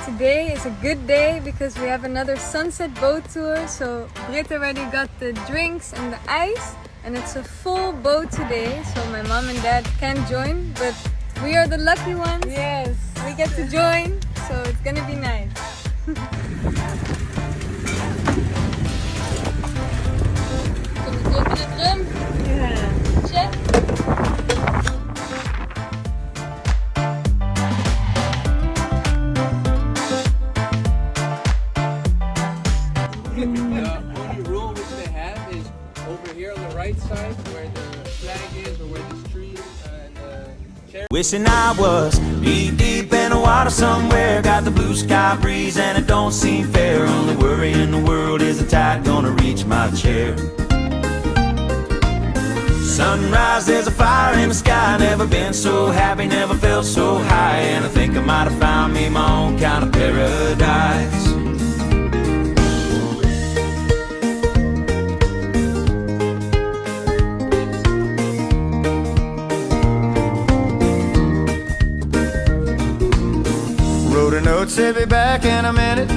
Today is a good day because we have another sunset boat tour. So Britt already got the drinks and the ice, and it's a full boat today. So my mom and dad can't join, but we are the lucky ones. Yes. We get to join, so it's gonna be nice. Kom je terug in de drum? Ja. Check. The only rule which they have is over here on the right side where the flag is or where the street and the chair. Wishing I was deep in the water somewhere. Got the blue sky breeze and it don't seem fair. Only worry in the world is the tide gonna reach my chair. Sunrise, there's a fire in the sky. Never been so happy, never felt so high. And I think I might have found me my own kind of paradise. Wrote a note, said be back in a minute.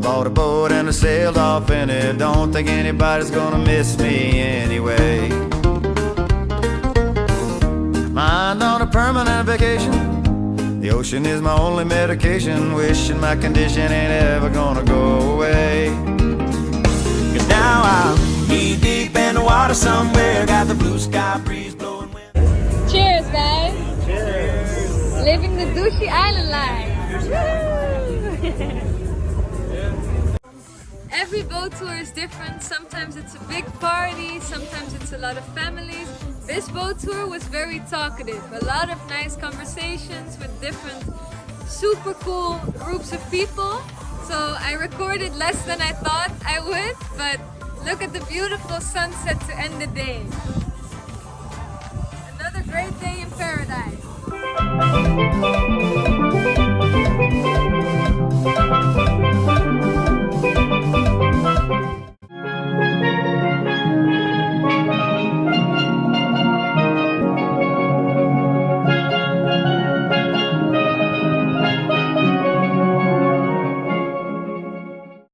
Bought a boat and I sailed off in it. Don't think anybody's gonna miss me anyway. Mind on a permanent vacation. The ocean is my only medication. Wishing my condition ain't ever gonna go away. Cause now I'm knee deep in the water somewhere. Got the blue sky breeze blowing wind. Cheers, guys! Cheers! Living the Douchy Island life! Every boat tour is different. Sometimes it's a big party, sometimes it's a lot of families. This boat tour was very talkative. A lot of nice conversations with different super cool groups of people. So I recorded less than I thought I would, but look at the beautiful sunset to end the day. Another great day in paradise.